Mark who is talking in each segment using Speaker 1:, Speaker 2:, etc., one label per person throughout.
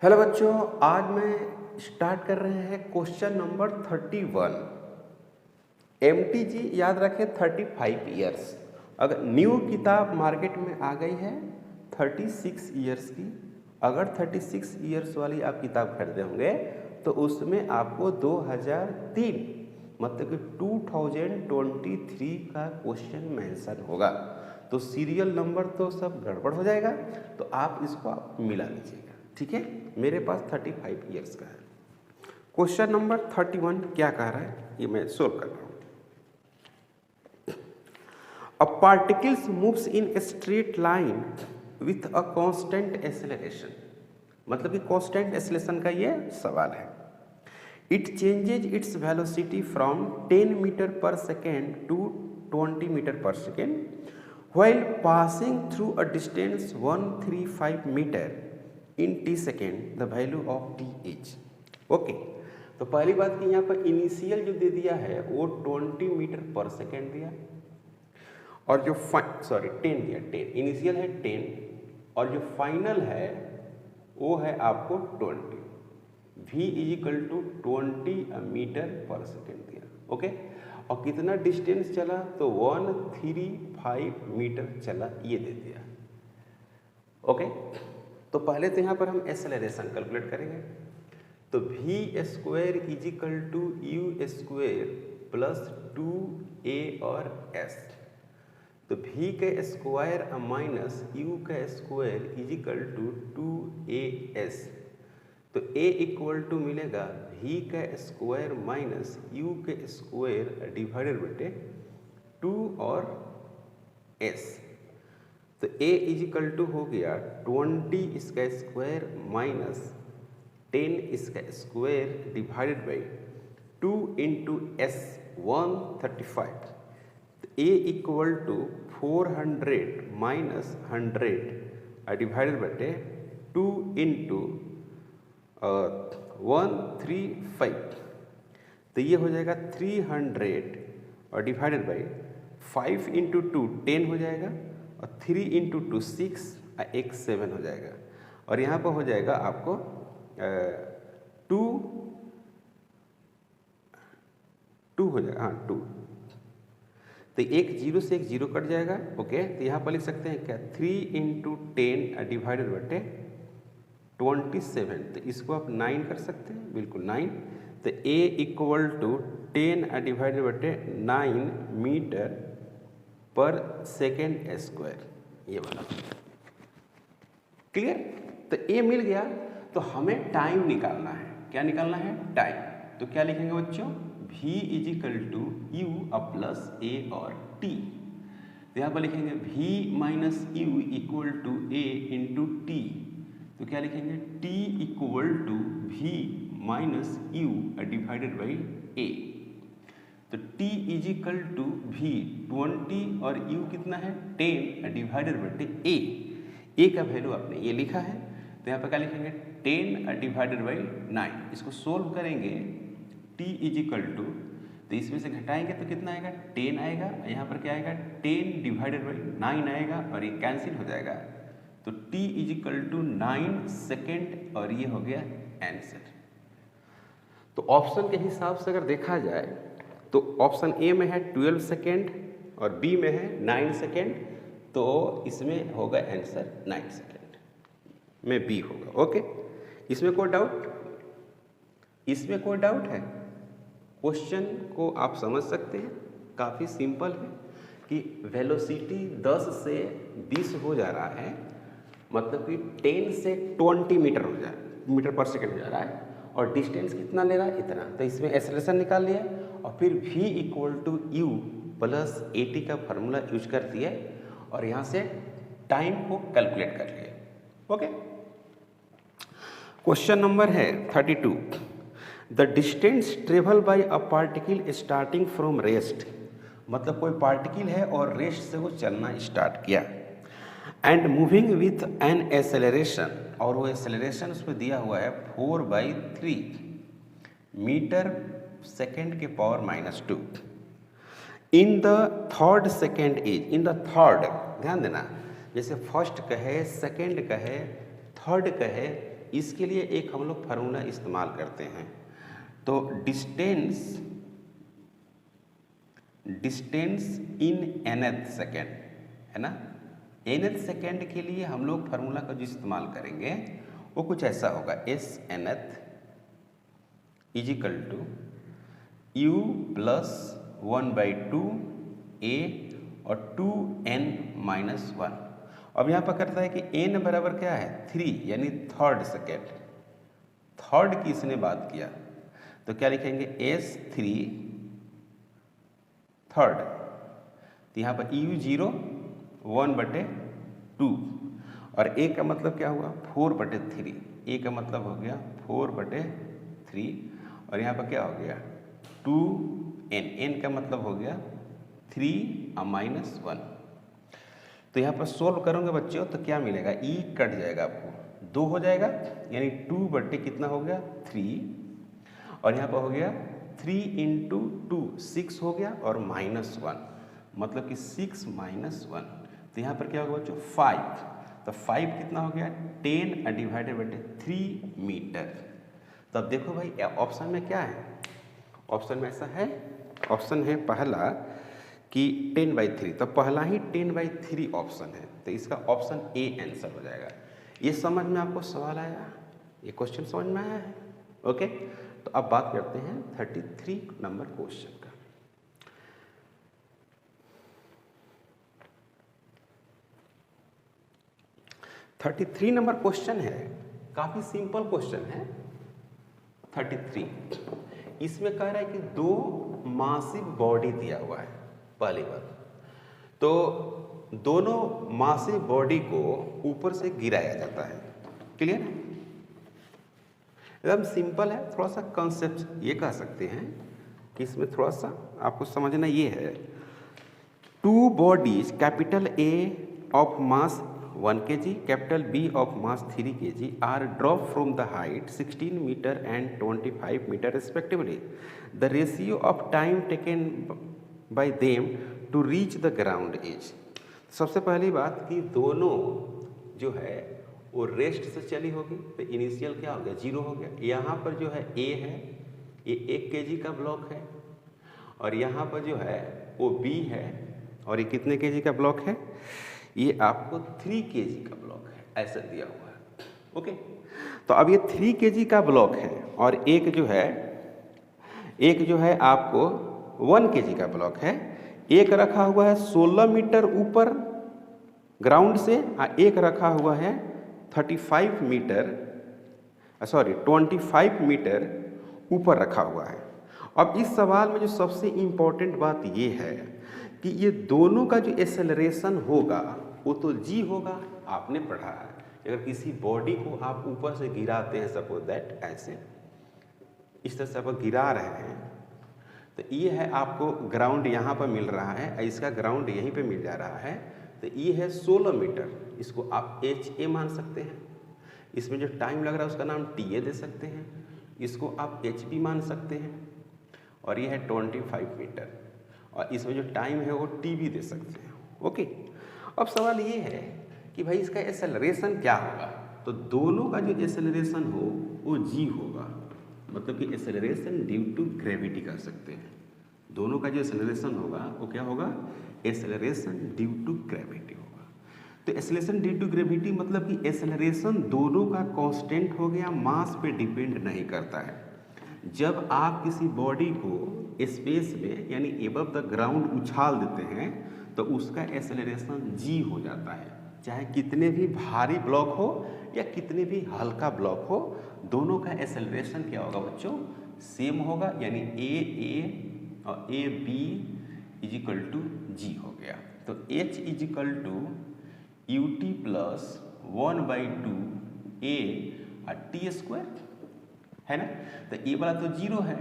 Speaker 1: Hello बच्चों, आज मैं स्टार्ट कर रहे हैं क्वेश्चन नंबर 31। MTG याद रखें 35 ईयर्स। अगर न्यू किताब मार्केट में आ गई है 36 ईयर्स की, अगर 36 ईयर्स वाली आप किताब खरीदे होंगे तो उसमें आपको 2003 मतलब कि 2023 का क्वेश्चन मेंशन होगा। तो सीरियल नंबर तो सब गड़बड़ हो जाएगा, तो आप इसको आप मिला लीजिएगा। ठीक है, मेरे पास 35 ईयर्स का है। क्वेश्चन नंबर 31 क्या कह रहा है ये मैं सोल्व कर रहा हूँ। A particles moves in a straight line with a constant acceleration, मतलब कि कांस्टेंट एक्सेलरेशन का ये सवाल है। It changes its velocity from 10 metre per second to 20 metre per second while passing through a distance 135 metre in t second, the value of t is. Okay, तो पहली बात कि यहाँ पर इनिशियल जो दे दिया है वो 20 मीटर पर सेकेंड दिया, और जो 10 दिया, 10 इनिशियल है 10, और जो फाइनल है वो है आपको 20, v equal to 20 metre per second दिया। ओके, और कितना डिस्टेंस चला तो 135 मीटर चला, ये दे दिया। ओके, तो पहले तो यहाँ पर हम एक्सेलरेशन कैलकुलेट करेंगे। तो v square equal to u square plus 2a और s, तो v का स्क्वायर माइनस u का स्क्वायर इजिकल टू 2as, तो a इक्वल टू मिलेगा v का स्क्वायर माइनस u के स्क्वायर डिवाइडेड बटे 2 और s। तो a इजिकल टू हो गया 20 इसका स्क्वायर माइनस 10 इसका square divided by 2 into s 135। तो a equal to 400 minus 100 divided बटे 2 इंटू 135, तो ये हो जाएगा 300 और डिवाइडेड बाई 5 इंटू 2 10 हो जाएगा, और 3 इंटू 2 6 और 1 7 हो जाएगा, और यहाँ पर हो जाएगा आपको 2 हो जाएगा, हाँ 2। तो एक जीरो से एक जीरो कट जाएगा। ओके, तो यहाँ पर लिख सकते हैं क्या 3 इंटू 10 डिवाइडेड बटे 27, तो इसको आप 9 कर सकते हैं, बिल्कुल 9। तो a इक्वल टू 10 डिवाइडेड बटे 9 मीटर पर सेकेंड स्क्वायर, ये वाला क्लियर। तो a मिल गया, तो हमें टाइम निकालना है। क्या निकालना है? टाइम। तो क्या लिखेंगे बच्चों? v equal to u plus a और t। तो यहाँ पर लिखेंगे v minus u equal to a into t. तो क्या लिखेंगे? t equal to v minus u divided by a। तो t इजिकल टू v 20 और u कितना है 10 डिवाइडेड बटे a का वैल्यू आपने ये लिखा है। तो यहाँ पर क्या लिखेंगे 10 डिवाइडेड बाई 9। इसको सोल्व करेंगे t इजिकल टू, तो इसमें से घटाएंगे तो कितना आएगा 10 आएगा, यहाँ पर क्या आएगा 10 डिवाइडेड बाई 9 आएगा, और ये कैंसिल हो जाएगा। तो t इजिकल टू 9 सेकेंड, और ये हो गया आंसर। तो ऑप्शन के हिसाब से अगर देखा जाए तो ऑप्शन ए में है 12 सेकेंड और बी में है 9 सेकेंड, तो इसमें होगा आंसर 9 सेकेंड में बी होगा। ओके, इसमें कोई डाउट? इसमें कोई डाउट है? क्वेश्चन को आप समझ सकते हैं, काफ़ी सिंपल है कि वेलोसिटी 10 से 20 हो जा रहा है, मतलब कि 10 से 20 मीटर पर सेकेंड हो जा रहा है, और डिस्टेंस कितना ले रहा है? इतना। तो इसमें एक्सेलरेशन निकाल लिया, और फिर v equal to u plus a t का फार्मूला यूज कर दिया, और यहाँ से टाइम को कैलकुलेट कर लिया। ओके, क्वेश्चन नंबर है 32। The distance travel by a particle starting from rest, मतलब कोई पार्टिकल है और रेस्ट से वो चलना स्टार्ट किया, and moving with an acceleration, और वो एक्सेलरेशन उसमें दिया हुआ है 4/3 मीटर सेकेंड के power minus 2। In the third second is, in the third, ध्यान देना, जैसे फर्स्ट कहे, सेकेंड कहे, थर्ड कहे, इसके लिए एक हम लोग फार्मूला इस्तेमाल करते हैं। तो डिस्टेंस इन nth सेकेंड है ना, nth सेकेंड के लिए हम लोग फार्मूला का जो इस्तेमाल करेंगे वो कुछ ऐसा होगा, s nth is equal to u plus 1/2 a और 2n माइनस 1। अब यहाँ पर करता है कि n बराबर क्या है 3, यानी थर्ड सेकेंड, थर्ड की इसने बात किया तो क्या लिखेंगे s3 थर्ड। तो यहाँ पर u0 1/2 और a का मतलब क्या हुआ 4/3, a का मतलब हो गया 4/3 और यहाँ पर क्या हो गया 2n, n का मतलब हो गया 3 माइनस 1। तो यहाँ पर सोल्व करोगे बच्चों तो क्या मिलेगा, e कट जाएगा आपको 2 हो जाएगा, यानी 2 बटे कितना हो गया 3 और यहाँ पर हो गया 3 इंटू 2 6 हो गया और माइनस 1, मतलब कि 6 माइनस 1। तो यहाँ पर क्या होगा बच्चों 5, तो 5 कितना हो गया 10 डिवाइडेड बटे 3 मीटर। तो अब देखो भाई ऑप्शन में क्या है, ऑप्शन में ऐसा है, ऑप्शन है पहला कि 10/3, तो पहला ही 10/3 ऑप्शन है, तो इसका ऑप्शन ए आंसर हो जाएगा। ये समझ में आपको सवाल आया, ये क्वेश्चन समझ में आया है? ओके, तो अब बात करते हैं 33 नंबर क्वेश्चन का। थर्टी 33 नंबर क्वेश्चन है, काफी सिंपल क्वेश्चन है 33। इसमें कह रहा है कि 2 मासिव बॉडी दिया हुआ है पहली बार, तो दोनों मासिव बॉडी को ऊपर से गिराया जाता है। क्लियर है, एकदम सिंपल है। थोड़ा सा कॉन्सेप्ट ये कह सकते हैं कि इसमें थोड़ा सा आपको समझना ये है, 2 bodies capital A of mass 1 kg, capital B of mass 3 kg are drop from the height 16 meter and 25 meter respectively. The ratio of time taken by them to reach the ground is. सबसे पहली बात कि दोनों जो है वो rest से चली होगी, तो इनिशियल क्या हो गया 0 हो गया। यहाँ पर जो है A है, ये 1 kg का ब्लॉक है और यहाँ पर जो है वो B है और ये कितने kg का ब्लॉक है, ये आपको 3 kg का ब्लॉक है, ऐसा दिया हुआ है। ओके, तो अब ये 3 kg का ब्लॉक है और एक जो है आपको 1 kg का ब्लॉक है। एक रखा हुआ है 16 मीटर ऊपर ग्राउंड से और एक रखा हुआ है 25 मीटर ऊपर रखा हुआ है। अब इस सवाल में जो सबसे इम्पोर्टेंट बात ये है कि ये दोनों का जो एक्सेलरेशन होगा वो तो g होगा, आपने पढ़ा है। अगर किसी बॉडी को आप ऊपर से गिराते हैं, सपोज दैट ऐसे इस तरह से आप गिरा रहे हैं, तो ये है आपको ग्राउंड यहाँ पर मिल रहा है, इसका ग्राउंड यहीं पे मिल जा रहा है, तो ये है 16 मीटर, इसको आप HA मान सकते हैं। इसमें जो टाइम लग रहा है उसका नाम TA दे सकते हैं, इसको आप HB मान सकते हैं और ये है 25 मीटर और इसमें जो टाइम है वो TB दे सकते हैं। ओके, अब सवाल ये है कि भाई इसका एक्सेलरेशन क्या होगा, तो दोनों का जो एक्सेलरेशन हो वो g होगा, मतलब कि एक्सेलरेशन ड्यू टू ग्रेविटी कर सकते हैं। दोनों का जो एक्सेलरेशन होगा वो क्या होगा, एक्सेलरेशन ड्यू टू ग्रेविटी होगा। तो एक्सेलरेशन ड्यू टू ग्रेविटी मतलब कि एक्सेलरेशन दोनों का कांस्टेंट हो गया, मास पे डिपेंड नहीं करता है। जब आप किसी बॉडी को स्पेस में यानी एबव द ग्राउंड उछाल देते हैं तो उसका एक्सेलरेशन g हो जाता है, चाहे कितने भी भारी ब्लॉक हो या कितने भी हल्का ब्लॉक हो, दोनों का एक्सेलरेशन क्या होगा बच्चों, सेम होगा, यानी a और AB is equal to g हो गया। तो h is equal to ut plus 1/2 a और t स्क्वायर है ना, तो ये वाला तो 0 है।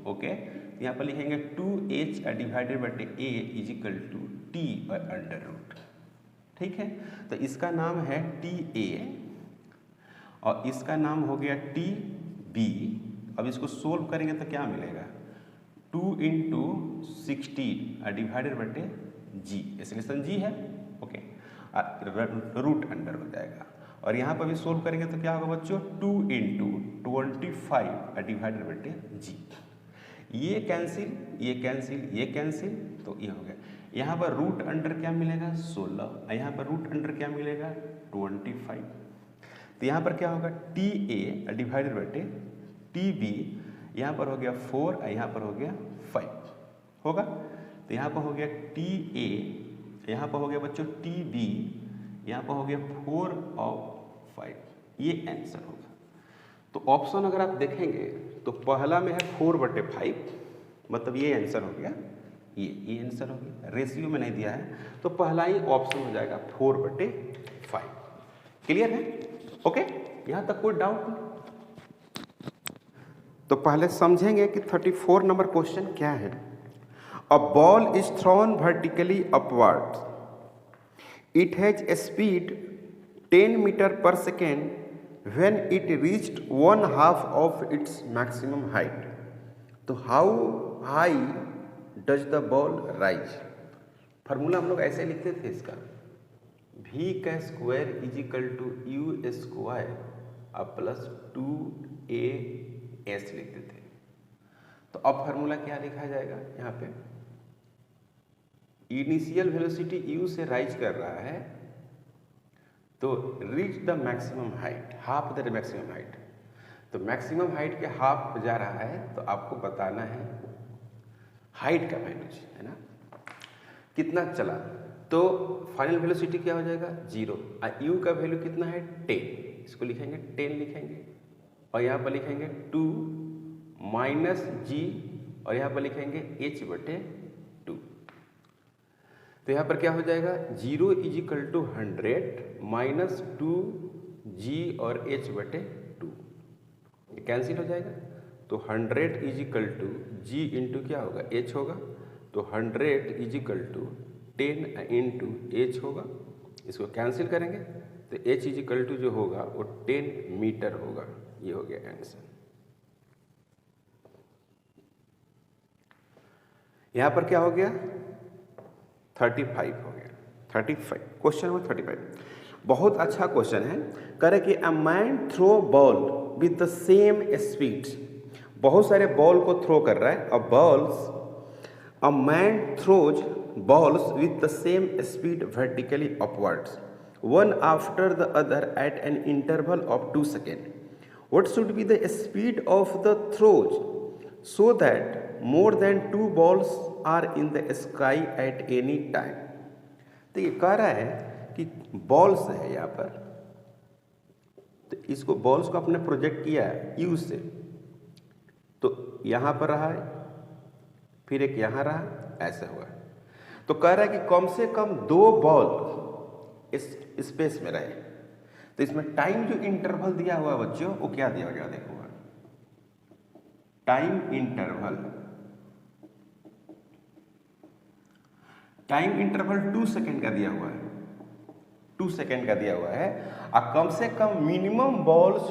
Speaker 1: ओके, यहाँ पर लिखेंगे 2h divided by a is equal to t by under root. ठीक है, तो इसका नाम है TA और इसका नाम हो गया TB। अब इसको सोल्व करेंगे तो क्या मिलेगा, 2 into 16 divided by g, acceleration g है। ओके, रूट अंडर हो जाएगा और यहाँ पर भी सोल्व करेंगे तो क्या होगा बच्चों, 2 × 25 डिवाइडेड बाई जी। ये कैंसिल, ये कैंसिल, ये कैंसिल, तो ये हो गया। यहाँ पर रूट अंडर क्या मिलेगा, 16, यहाँ पर रूट अंडर क्या मिलेगा, 25। तो यहाँ पर क्या होगा, t a divided by t b, यहाँ पर हो गया 4, यहाँ पर हो गया 5 होगा। तो यहाँ पर हो गया टी ए, यहाँ पर हो गया बच्चों टी बी, यहाँ पर हो गया 4 और 5, ये आंसर होगा। तो ऑप्शन अगर आप देखेंगे तो पहला में है 4/5, मतलब ये आंसर हो गया, ये आंसर हो गया। रेशियो में नहीं दिया है तो पहला ही ऑप्शन हो जाएगा 4/5। क्लियर है? ओके, यहाँ तक कोई डाउट नहीं? तो पहले समझेंगे कि 34 नंबर क्वेश्चन क्या है। A ball is thrown vertically upward, it has a speed 10 metre per second when it reached 1/2 of its maximum height. तो how high does the ball rise? Formula हम लोग ऐसे लिखते थे इसका, v का square is equal to u square plus 2as लिखते थे। तो अब फार्मूला क्या लिखा जाएगा, यहाँ पे इनिशियल वेलोसिटी u से राइज कर रहा है, तो reach the maximum height, half the maximum height. तो मैक्सिमम हाइट के हाफ जा रहा है, तो आपको बताना है हाइट का वैल्यू, है ना, कितना चला। तो फाइनल वेलोसिटी क्या हो जाएगा, 0। यू का वैल्यू कितना है, 10, इसको लिखेंगे 10 लिखेंगे, और यहाँ पर लिखेंगे 2 माइनस जी, और यहाँ पर लिखेंगे h/2। तो यहाँ पर क्या हो जाएगा, 0 = 100 माइनस 2g और h/2, ये कैंसिल हो जाएगा। तो 100 = g इंटू क्या होगा, h होगा। तो 100 = 10 इंटू h होगा, इसको कैंसिल करेंगे तो h = जो होगा वो 10 मीटर होगा। ये हो गया आंसर। यहाँ पर क्या हो गया, 35 हो गया, 35, क्वेश्चन नंबर 35। बहुत अच्छा क्वेश्चन है। कह रहे कि a man throw ball with the same speed, बहुत सारे बॉल को थ्रो कर रहा है। A man throws balls with the same speed vertically upwards, one after the other at an interval of 2 seconds. What should be the speed of the throws so that more than 2 balls are in the sky at any time? तो ये कह रहा है कि balls है यहाँ पर, तो इसको बॉल्स को आपने प्रोजेक्ट किया है यू से, तो यहाँ पर रहा है, फिर एक यहाँ रहा, ऐसा हुआ। तो कह रहा है कि कम से कम 2 बॉल इस स्पेस में रहे। तो इसमें टाइम जो इंटरवल दिया हुआ है बच्चों, वो क्या दिया गया देखो, टाइम इंटरवल 2 सेकेंड का दिया हुआ है, 2 सेकेंड का दिया हुआ है। और कम से कम मिनिमम बॉल्स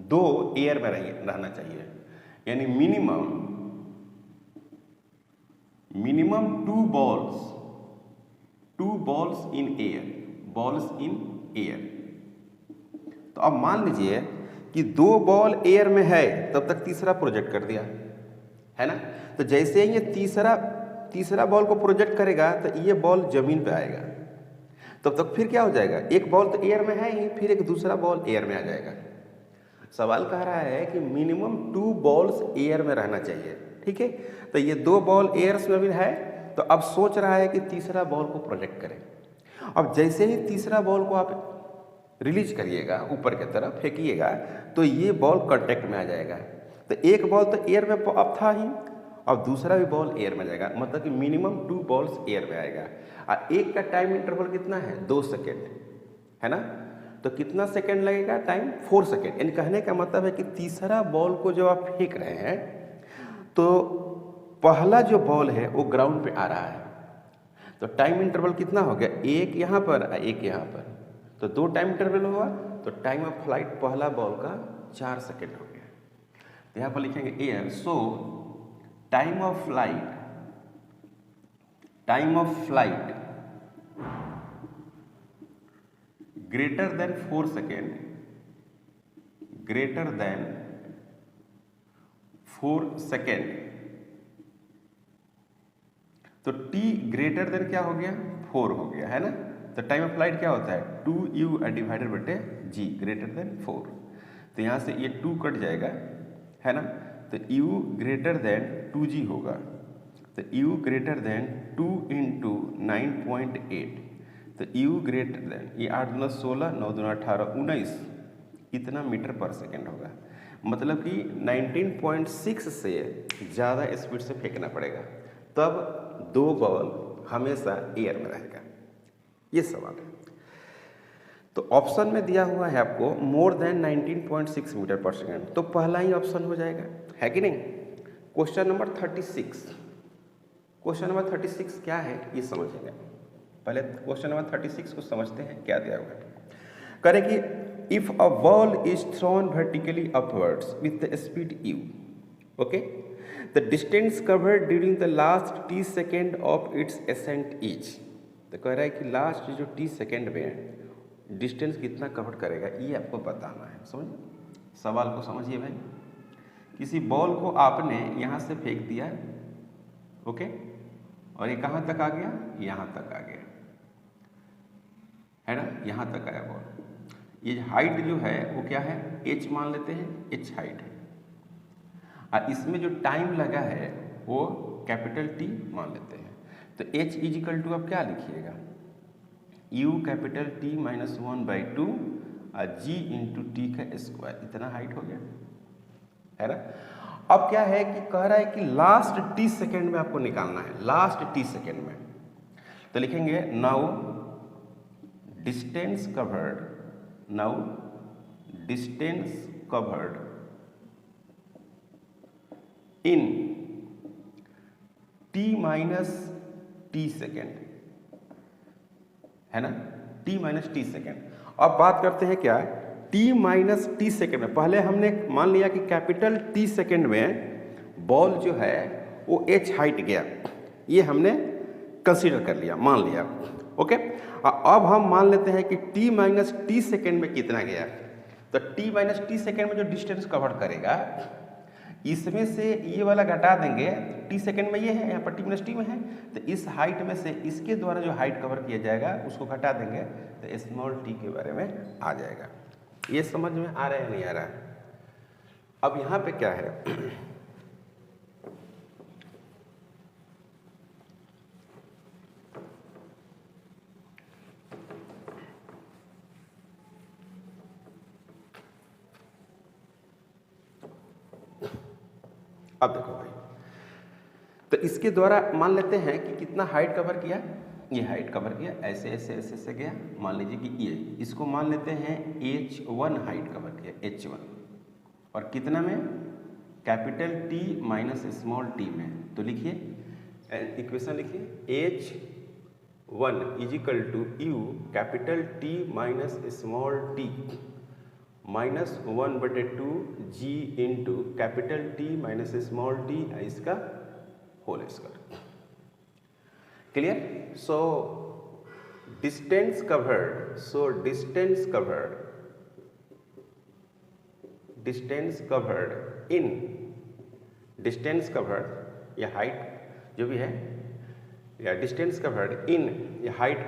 Speaker 1: 2 एयर में रहना चाहिए, यानी मिनिमम 2 बॉल्स इन एयर। तो अब मान लीजिए कि 2 बॉल एयर में है, तब तक तीसरा प्रोजेक्ट कर दिया, है ना। तो जैसे ही ये तीसरा बॉल को प्रोजेक्ट करेगा तो ये बॉल जमीन पे आएगा, तब तक फिर क्या हो जाएगा, एक बॉल तो एयर में है ही, फिर एक दूसरा बॉल एयर में आ जाएगा। सवाल कह रहा है कि मिनिमम 2 बॉल्स एयर में रहना चाहिए, ठीक है। तो ये 2 बॉल एयर्स में भी है, तो अब सोच रहा है कि तीसरा बॉल को प्रोजेक्ट करें। अब जैसे ही तीसरा बॉल को आप रिलीज करिएगा, ऊपर की तरफ फेंकिएगा, तो ये बॉल कांटेक्ट में आ जाएगा। तो एक बॉल तो एयर में अब था ही, अब दूसरा भी बॉल एयर में जाएगा, मतलब कि मिनिमम 2 बॉल्स एयर में आएगा। और एक का टाइम इंटरवल कितना है, 2 सेकेंड, है ना। तो कितना सेकेंड लगेगा, टाइम 4 सेकेंड। यानी कहने का मतलब है कि तीसरा बॉल को जब आप फेंक रहे हैं तो पहला जो बॉल है वो ग्राउंड पे आ रहा है, तो टाइम इंटरवल कितना हो गया, एक यहाँ पर एक यहाँ पर, तो 2 टाइम इंटरवल हुआ। तो टाइम ऑफ फ्लाइट पहला बॉल का 4 सेकेंड हो गया। तो यहाँ पर लिखेंगे air, so time of flight greater than 4 second, greater than 4 second, तो t ग्रेटर देन क्या हो गया 4 हो गया है ना। तो टाइम ऑफ फ्लाइट क्या होता है 2u डिवाइडेड बटे g ग्रेटर देन 4। तो यहाँ से ये 2 कट जाएगा है ना, तो u ग्रेटर देन 2g होगा। तो u ग्रेटर देन 2 इंटू 9.8, तो u ग्रेटर देन ये 8 दूना 16, 9 दूना 18, 19 इतना मीटर पर सेकेंड होगा। मतलब कि 19.6 से ज़्यादा स्पीड से फेंकना पड़ेगा, तब 2 बॉल हमेशा एयर में रहेगा। ये सवाल है। तो ऑप्शन में दिया हुआ है आपको more than 19.6 metre per second, तो पहला ही ऑप्शन हो जाएगा, है कि नहीं। क्वेश्चन नंबर 36, क्वेश्चन नंबर 36 क्या है ये समझेंगे। पहले क्वेश्चन नंबर 36 को समझते हैं क्या दिया हुआ है। करें कि if a ball is thrown vertically upwards with the speed u, okay, the distance covered during the last t second of its ascent is. तो कह रहा है कि लास्ट जो t सेकेंड में डिस्टेंस कितना कवर करेगा ये आपको बताना है। समझिए सवाल को, समझिए भाई। किसी बॉल को आपने यहाँ से फेंक दिया, ओके, और ये कहाँ तक आ गया, यहाँ तक आ गया है ना, यहाँ तक आया बॉल। ये हाइट जो है वो क्या है h मान लेते हैं, h हाइट है, और इसमें जो टाइम लगा है वो कैपिटल T मान लेते हैं। तो h इजिकल टू आप क्या लिखिएगा u कैपिटल T माइनस 1/2 और g इंटू टी का स्क्वायर, इतना हाइट हो गया है ना। अब क्या है कि कह रहा है कि लास्ट t सेकेंड में आपको निकालना है, लास्ट t सेकेंड में। तो लिखेंगे now distance covered, now distance covered इन t माइनस टी सेकेंड, है ना, t माइनस टी सेकेंड। अब बात करते हैं क्या t माइनस टी सेकेंड में। पहले हमने मान लिया कि कैपिटल T सेकेंड में बॉल जो है वो h हाइट गया, ये हमने कंसीडर कर लिया, मान लिया, ओके। अब हम मान लेते हैं कि t माइनस टी सेकेंड में कितना गया। तो t माइनस टी सेकेंड में जो डिस्टेंस कवर करेगा इसमें से ये वाला घटा देंगे, t सेकेंड में ये है, यहाँ पर t माइनस टी में है, तो इस हाइट में से इसके द्वारा जो हाइट कवर किया जाएगा उसको घटा देंगे तो स्मॉल t के बारे में आ जाएगा। ये समझ में आ रहा है नहीं आ रहा है। अब यहाँ पे क्या है अब देखो भाई, तो इसके द्वारा मान लेते हैं कि कितना हाइट कवर किया, ये हाइट कवर किया, ऐसे ऐसे ऐसे ऐसे गया। मान लीजिए कि ये इसको मान लेते हैं h1 हाइट कवर किया, h1, और कितना में capital T minus small t में। तो लिखिए इक्वेशन लिखिए h1 equal to u capital T minus small t minus 1/2 g into capital T minus small t इसका whole square. Clear. So distance covered, so distance covered in, distance covered या height जो भी है, या distance covered in या height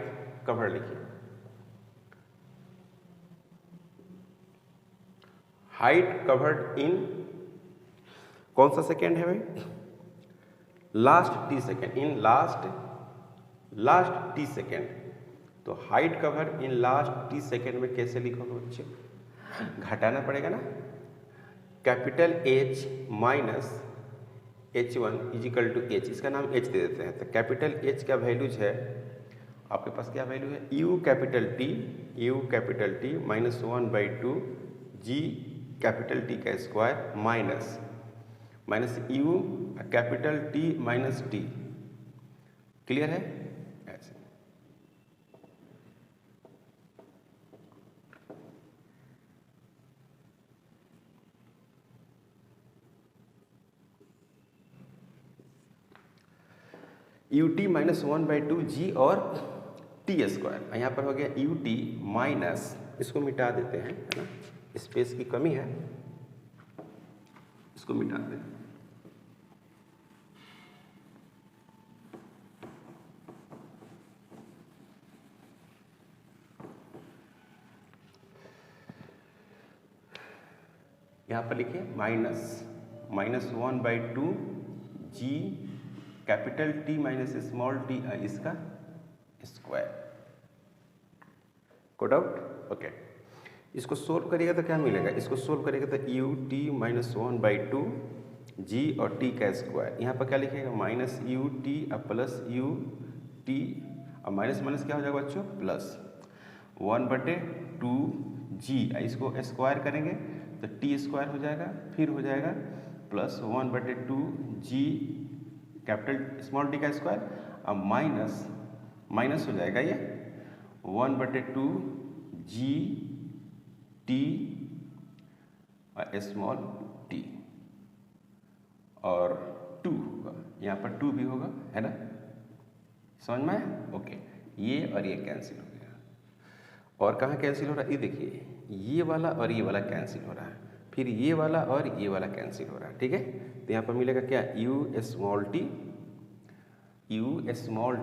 Speaker 1: covered लिखिए, height covered in कौन सा सेकेंड है भाई, लास्ट t सेकेंड, इन लास्ट t सेकेंड। तो height cover in last t second में कैसे लिखोगे बच्चे, घटाना पड़ेगा ना। Capital H minus h1 equal to h, इसका नाम h दे देते हैं। तो कैपिटल H का वैल्यूज है आपके पास, क्या वैल्यू है u capital T minus 1/2 g capital T का square minus u capital T minus T। Clear है ऐसे। ut माइनस 1/2 g और टी स्क्वायर, यहाँ पर हो गया यू टी माइनस, इसको मिटा देते हैं, है ना, स्पेस की कमी है, इसको मिटा दें। यहाँ पर लिखिए -(1/2) G capital T minus small T इसका स्क्वायर। कोड आउट, ओके। इसको सोल्व करिएगा तो क्या मिलेगा, इसको सोल्व करिएगा तो यू टी -(1/2) जी और टी का स्क्वायर, यहाँ पर क्या लिखिएगा -u t plus u t, और माइनस माइनस क्या हो जाएगा बच्चों, प्लस 1/2 जी, इसको स्क्वायर करेंगे तो टी स्क्वायर हो जाएगा, फिर हो जाएगा plus 1/2 G capital small T का स्क्वायर, अब माइनस माइनस हो जाएगा ये 1/2 जी टी स्मॉल टी, और 2 होगा, यहाँ पर 2 भी होगा, है ना, समझ में आया, ओके। ये और ये कैंसिल हो गया, और कहाँ कैंसिल हो रहा है, ये देखिए, ये वाला और ये वाला कैंसिल हो रहा है, फिर ये वाला और ये वाला कैंसिल हो रहा है, ठीक है। तो यहाँ पर मिलेगा क्या, यू स्मॉल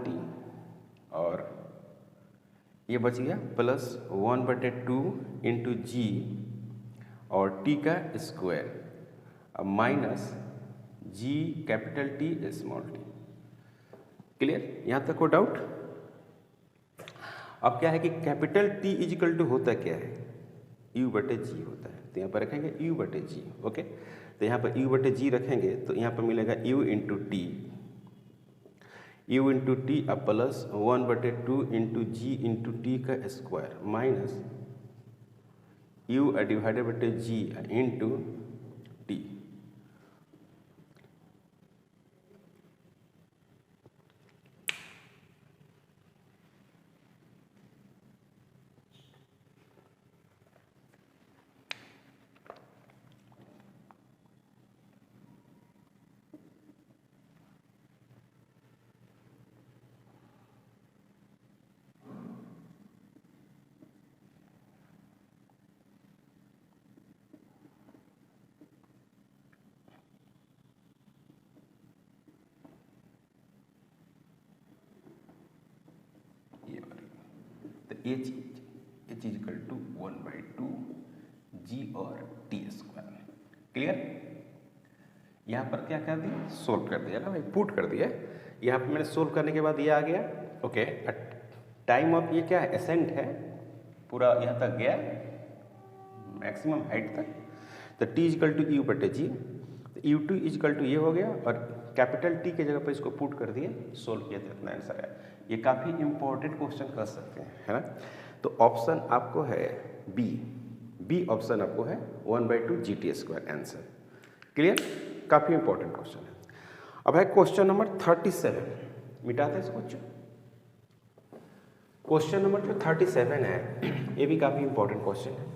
Speaker 1: टी, और ये बच गया प्लस 1/2 इंटू जी और टी का स्क्वायर, अब minus G capital T small T. Clear, यहाँ तक को डाउट। अब क्या है कि कैपिटल टी इजिकल टू होता क्या है, u/g होता है, तो यहाँ पर रखेंगे u/g, ओके। तो यहाँ पर u/g रखेंगे तो यहाँ पर मिलेगा u इंटू टी अब प्लस 1/2 इंटू जी इंटू टी का स्क्वायर माइनस u डिवाइडेड बटे जी इंटू टी। ये चीज इक्वल टू 1/2 जी और टी स्क्वायर। क्लियर, यहाँ पर क्या कर दिया, सोल्व कर दिया ना भाई, पुट कर दिया। यहाँ पर मैंने सोल्व करने के बाद ये आ गया, ओके। टाइम ऑफ ये क्या है, एसेंट है, पूरा यहाँ तक गया मैक्सिमम हाइट तक, तो टी इक्वल टू u/g, तो u2 इक्वल टू ये हो गया, और कैपिटल टी के जगह पर इसको पुट कर दिए, सोल्व किया तो इतना आंसर है। ये काफ़ी इंपॉर्टेंट क्वेश्चन कर सकते हैं, है ना। तो ऑप्शन आपको है बी ऑप्शन आपको है 1/2 GT स्क्वायर आंसर। क्लियर, काफ़ी इंपॉर्टेंट क्वेश्चन है। अब है क्वेश्चन नंबर 37, मिटाते हैं इसको। क्वेश्चन नंबर जो 37 है, ये भी काफ़ी इंपॉर्टेंट क्वेश्चन है।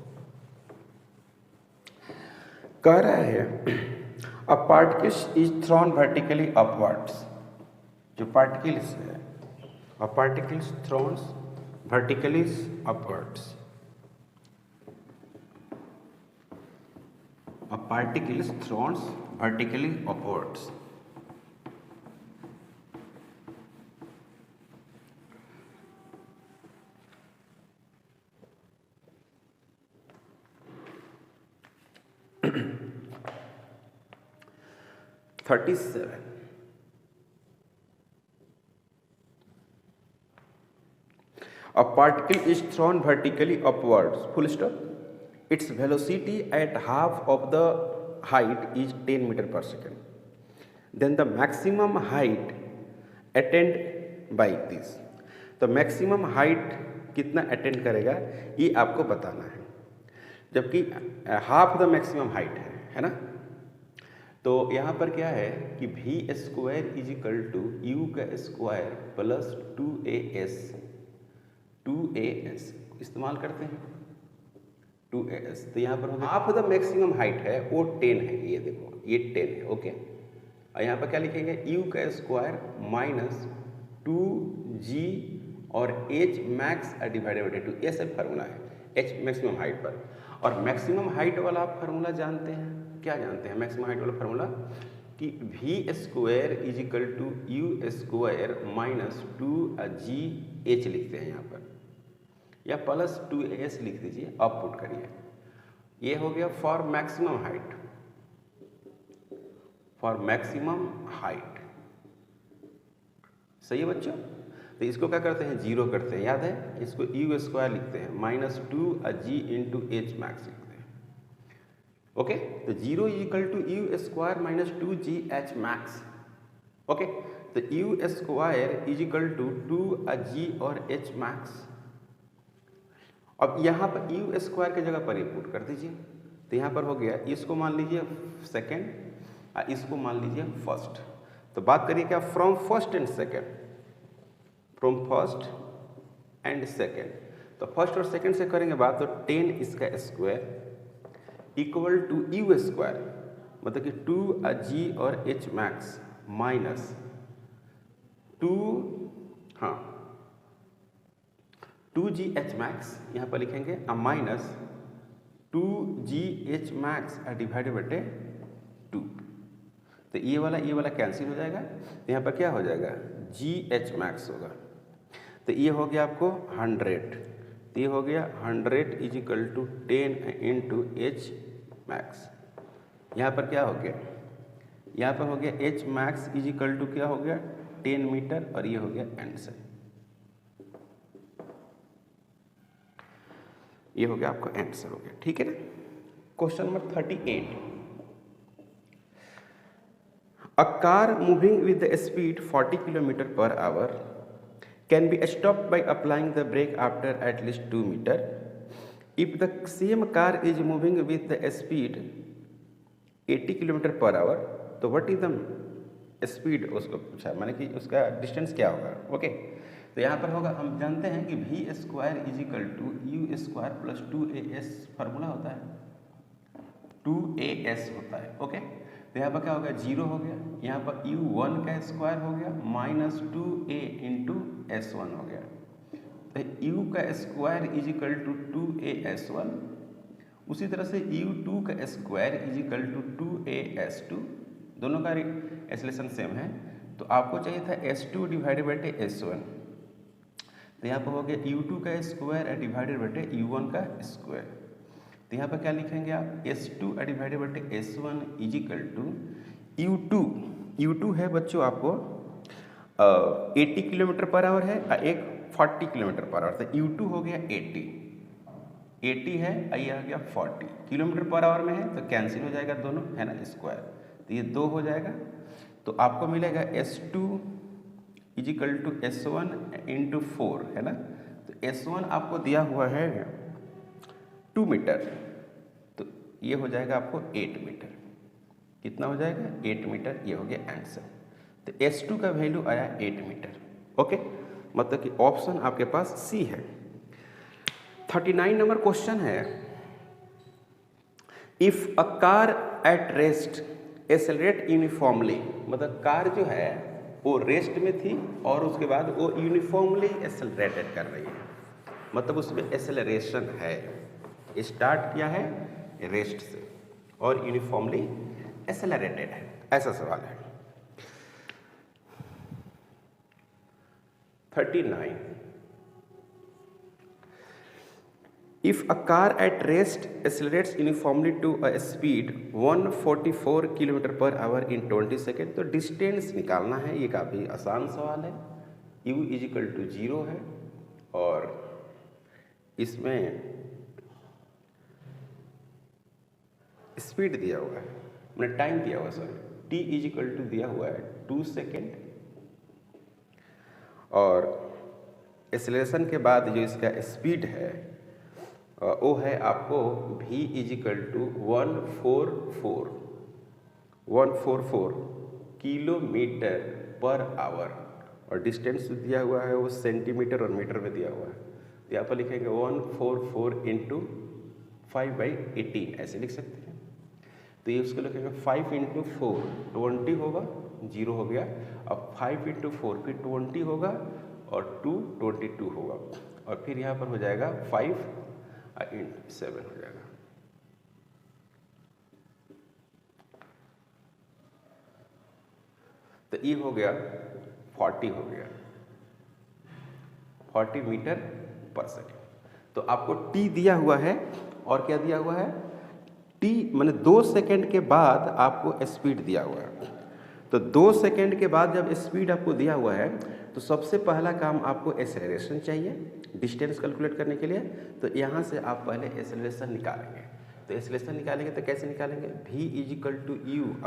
Speaker 1: कह रहा है a particle is thrown vertically upwards, जो पार्टिकल्स है, a particle throne vertically upwards, a particle throne vertically upwards. A particle is thrown vertically upwards, full stop. Its velocity at half of the height is 10 meter per second. Then the maximum height attained by this. तो maximum height कितना attend करेगा ये आपको बताना है, जबकि half the maximum height है ना। तो यहाँ पर क्या है कि v square is equal to u का स्क्वायर प्लस 2as इस्तेमाल करते हैं 2as। तो यहाँ पर होगा हाफ द मैक्सिमम हाइट है वो 10 है, ये देखो ये 10 है, ओके। और यहाँ पर क्या लिखेंगे, यू का स्क्वायर माइनस 2g और एच मैक्स डिवाइडेड बाई 2, ये सब फार्मूला है एच मैक्सिमम हाइट पर। और मैक्सिमम हाइट वाला आप फार्मूला जानते हैं, क्या जानते हैं मैक्सिमम हाइट वाला फार्मूला? कि v square is equal to you square minus 2GH लिखते हैं यहाँ पर, या प्लस 2AS लिख दीजिए, अब पुट करिए। ये हो गया for maximum height, for maximum height. सही है बच्चों? तो इसको क्या करते हैं, जीरो करते हैं, याद है? इसको यू स्क्वायर लिखते हैं minus 2G into h max लिखते हैं। ओके, तो zero equal to you square minus 2GH max. Okay, तो U square is equal to 2G और एच मैक्स। अब यहाँ पर यू स्क्वायर की जगह पर पुट कर दीजिए, तो यहाँ पर हो गया, इसको मान लीजिए सेकेंड और इसको मान लीजिए फर्स्ट। तो बात करिए क्या, from first and second, from first and second. तो फर्स्ट और सेकेंड से करेंगे बात, तो 10 इसका square equal to you square, मतलब कि 2G और H max minus 2GH max यहाँ पर लिखेंगे, minus 2GH max divided by 2। तो ये वाला कैंसिल हो जाएगा, तो यहाँ पर क्या हो जाएगा, GH मैक्स होगा। तो ये हो गया आपको 100, तो ये हो गया 100 is equal to 10 into h max. यहाँ पर क्या हो गया, यहाँ पर हो गया h max is equal to क्या हो गया 10 मीटर, और ये हो गया आंसर। ये हो गया आपका आंसर हो गया, ठीक है ना। Question number 38, a car moving with the speed 40 kilometre per our can be stopped by applying the brake after at least 2 meter. If the same car is moving with the speed 80 km per hour, तो what is the speed, उसको पूछा मैंने कि उसका distance क्या होगा। Okay, तो यहाँ पर होगा, हम जानते हैं कि v square is equal to you square plus 2AS formula होता है, 2AS होता है। ओके, तो यहाँ पर क्या हो गया, जीरो हो गया, यहाँ पर U1 का स्क्वायर हो गया माइनस 2A इंटू S1 हो गया, तो U का square is equal to 2AS1। उसी तरह से U2 का square is equal to 2AS2, दोनों का एक्सेलरेशन सेम है, तो आपको चाहिए था S2 डिवाइडेड बाई S1, तो यहाँ पर हो गया U2 का स्क्वायर डिवाइडेड बाई U1 का स्क्वायर। तो यहाँ पर क्या लिखेंगे आप, S2 divided by S1 is equal to U2 है बच्चों आपको 80 किलोमीटर पर आवर है, एक 40 किलोमीटर पर आवर, तो U2 हो गया 80 है, ये आ गया 40 किलोमीटर पर आवर में है, तो कैंसिल हो जाएगा दोनों, है ना, स्क्वायर, तो ये 2 हो जाएगा। तो आपको मिलेगा S2 is equal to S1 into 4, है ना। तो S1 आपको दिया हुआ है 2 मीटर, तो ये हो जाएगा आपको 8 मीटर। कितना हो जाएगा, 8 मीटर, ये हो गया आंसर। तो S2 का वैल्यू आया 8 मीटर। ओके, मतलब कि ऑप्शन आपके पास सी है। 39 नंबर क्वेश्चन है, if a car at rest accelerate uniformly, मतलब कार जो है वो रेस्ट में थी और उसके बाद वो यूनिफॉर्मली एक्सेलरेटेड कर रही है, मतलब उसमें एक्सेलरेशन है, स्टार्ट किया है रेस्ट से और यूनिफॉर्मली एक्सेलरेटेड है, ऐसा सवाल है। 39, if a car at rest accelerates uniformly to a speed 144 km per hour in 20 second, तो डिस्टेंस निकालना है, ये काफ़ी आसान सवाल है। u इज इक्वल टू 0 है और इसमें स्पीड दिया हुआ है, मैंने टाइम दिया हुआ है, sorry, t is equal to दिया हुआ है 2 सेकेंड, और एक्सेलरेशन के बाद जो इसका स्पीड है वो है आपको v is equal to 144 kilometre per hour, और डिस्टेंस दिया हुआ है वो सेंटीमीटर और मीटर में दिया हुआ है, तो यहाँ पर लिखेंगे 144 इंटू 5/18, ऐसे लिख सकते हैं। तो ये उसको लिखेंगे 5 इंटू 4 20 होगा, 0 हो गया, अब 5 इंटू 4 फिर 20 होगा और 2 22 होगा, और फिर यहाँ पर हो जाएगा 5 × 7 हो जाएगा। तो ये हो गया 40 हो गया, 40 मीटर पर सेकेंड। तो आपको टी दिया हुआ है और क्या दिया हुआ है, टी माने 2 सेकेंड के बाद आपको स्पीड दिया हुआ है। तो 2 सेकेंड के बाद जब स्पीड आपको दिया हुआ है तो सबसे पहला काम आपको एक्सेलरेशन चाहिए डिस्टेंस कैलकुलेट करने के लिए। तो यहाँ से आप पहले एक्सेलरेशन निकालेंगे। तो एक्सेलरेशन निकालेंगे तो कैसे निकालेंगे, v = u +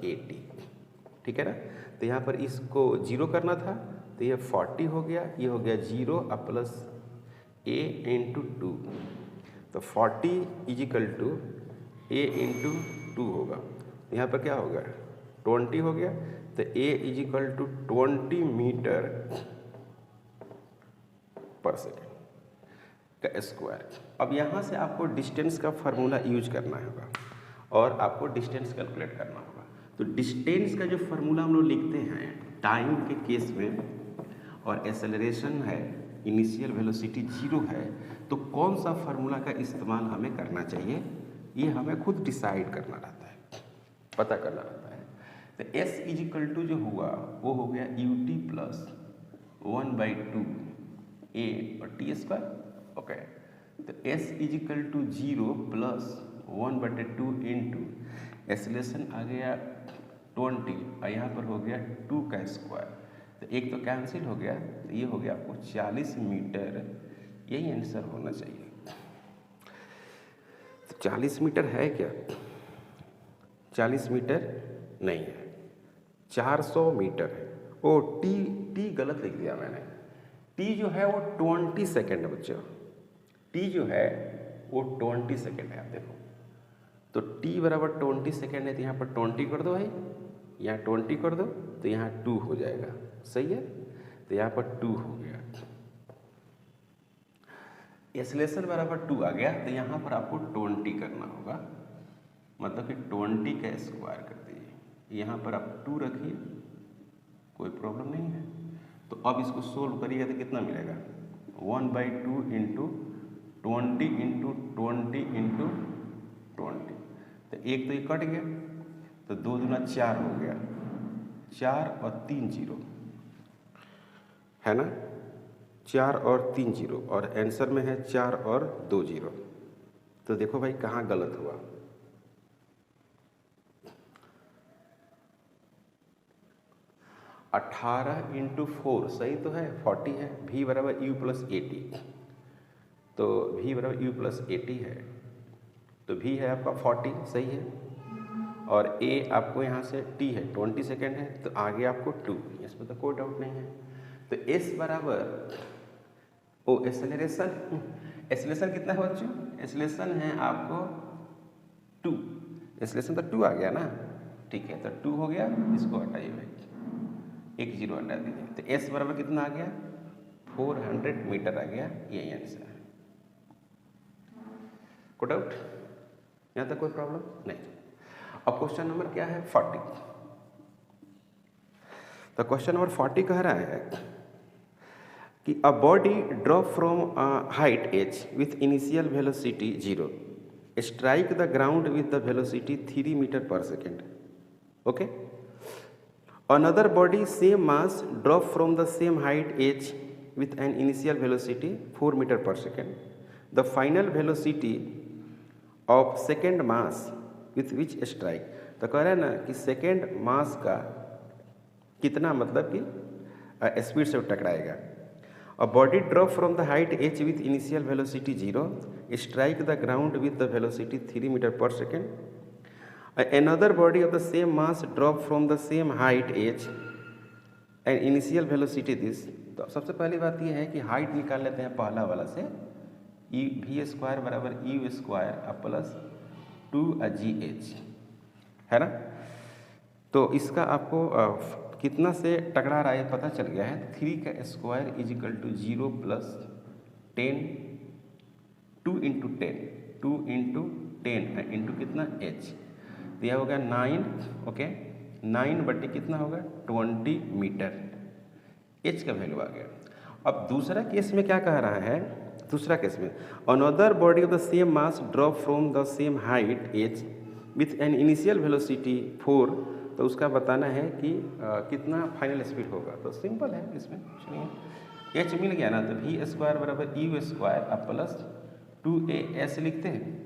Speaker 1: at, ठीक है ना। तो यहाँ पर इसको 0 करना था, तो ये 40 हो गया, ये हो गया 0 + a × 2। तो 40 = a × 2 होगा। यहाँ पर क्या होगा, 20 हो गया। तो a = 20 मीटर पर सेकेंड का स्क्वायर। अब यहाँ से आपको डिस्टेंस का फार्मूला यूज करना होगा और आपको डिस्टेंस कैलकुलेट करना होगा। तो डिस्टेंस का जो फार्मूला हम लोग लिखते हैं टाइम के केस में, और एक्सेलरेशन है, इनिशियल वेलोसिटी 0 है, तो कौन सा फार्मूला का इस्तेमाल हमें करना चाहिए ये हमें खुद डिसाइड करना रहता है, पता करना रहता है। तो s जो हुआ वो हो गया ut + 1/2 a और t²। ओके, तो s = 0 + 1/2 इंटू एक्सेलरेशन आ गया 20 और यहाँ पर हो गया 2 का स्क्वायर। तो एक तो कैंसिल हो गया, तो ये हो गया आपको 40 मीटर, यही आंसर होना चाहिए। तो 40 मीटर है क्या, 40 मीटर नहीं है, 400 मीटर है। ओ टी गलत लिख दिया मैंने, टी जो है वो 20 सेकेंड है बच्चों, टी जो है वो 20 सेकेंड है। आप देखो तो t = 20 सेकेंड है, तो यहाँ पर 20 कर दो भाई, यहाँ 20 कर दो, तो यहाँ 2 हो जाएगा, सही है। तो यहाँ पर 2 हो गया, एक्सेलरेशन = 2 आ गया, तो यहाँ पर आपको 20 करना होगा, मतलब कि 20 का स्क्वायर कर दीजिए। यहाँ पर आप 2 रखिए, कोई प्रॉब्लम नहीं है। तो अब इसको सोल्व करिएगा तो कितना मिलेगा, 1/2 इंटू 20 इंटू 20 इंटू 20। तो एक तो ये कट गया, तो 2 दूना 4 हो गया, 4 और 3 0 है ना, 4 और 3 0, और आंसर में है 4 और 2 0। तो देखो भाई कहाँ गलत हुआ, अठारह इंटू 4 सही तो है, 40 है, v = u + at, तो v = u + at है, तो v है आपका 40 सही है, और a आपको यहाँ से t है 20 सेकेंड है, तो आगे आपको 2, इसमें तो कोई डाउट नहीं है। तो s बराबर ओ एक्सेलरेशन कितना है बच्चों, एक्सेलरेशन है आपको 2, एक्सेलरेशन तो 2 आ गया ना, ठीक है। तो 2 हो गया, इसको हटाइए भाई, एक 0 हटा दीजिए। तो s बराबर कितना आ गया, 400 मीटर आ गया, यही आंसर है। कोई डाउट, यहाँ तक कोई प्रॉब्लम नहीं। अब क्वेश्चन नंबर क्या है, 40। तो क्वेश्चन नंबर 40 कह रहा है कि a body drop from height h with initial velocity 0 strike the ground with the velocity 3 metre per second. Okay, another body same mass drop from the same height h with an initial velocity 4 meter per second. The final velocity of second mass with which strike, तो कह रहा है ना कि second mass का कितना मतलब कि स्पीड से टकराएगा। A body drop from the height h with initial velocity 0 strike the ground with the velocity 3 meter per second. Another body of the same mass drop from the same height h and initial velocity this। तो सबसे पहली बात यह है कि height निकाल लेते हैं पहला वाला से, v² = u² प्लस 2gh है ना। तो इसका आपको कितना से टकरा रहा है पता चल गया है। 3 का स्क्वायर = 0 + 10, 2 × 10, 2 × 10 इंटू कितना h, तो यह होगा 9। ओके, 9 बटे कितना होगा 20 मीटर, h का वैल्यू आ गया। अब दूसरा केस में क्या कह रहा है, दूसरा केस में another body of the same mass drop from the same height H with an initial velocity 4, तो उसका बताना है कि कितना फाइनल स्पीड होगा। तो सिंपल है, इसमें कुछ नहीं है, एच मिल गया ना, तो वी स्क्वायर बराबर यू स्क्वायर अब प्लस 2as लिखते हैं।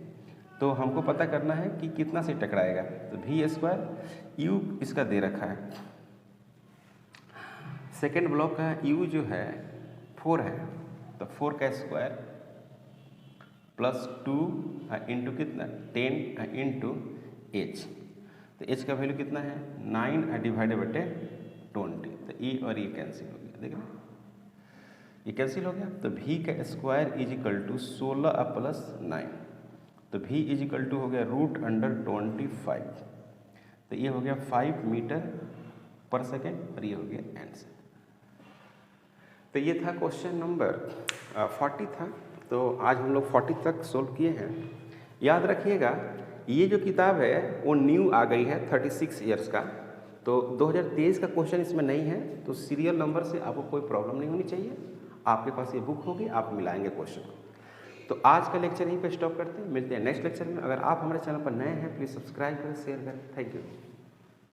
Speaker 1: तो हमको पता करना है कि कितना से टकराएगा, तो वी स्क्वायर यू इसका दे रखा है, सेकेंड ब्लॉक का यू जो है 4 है, तो 4 का स्क्वायर प्लस 2 इंटू कितना 10 इंटू एच, तो एच का वैल्यू कितना है 9 डिवाइडेड बटे 20, तो ई और ई कैंसिल हो गया, देख रहे हैं ये कैंसिल हो गया। तो v का square is equal to 16 plus 9, तो v इज इक्वल टू हो गया √25, तो ये हो गया 5 मीटर पर सेकेंड और ये हो गया आंसर। तो ये था क्वेश्चन नंबर 40 था। तो आज हम लोग 40 तक सोल्व किए हैं। याद रखिएगा ये जो किताब है वो न्यू आ गई है 36 ईयर्स का, तो 2023 का क्वेश्चन इसमें नहीं है, तो सीरियल नंबर से आपको कोई प्रॉब्लम नहीं होनी चाहिए। आपके पास ये बुक होगी, आप मिलाएंगे क्वेश्चन को। तो आज का लेक्चर यहीं पे स्टॉप करते हैं, मिलते हैं नेक्स्ट लेक्चर में। अगर आप हमारे चैनल पर नए हैं प्लीज़ सब्सक्राइब करें, शेयर करें। Thank you.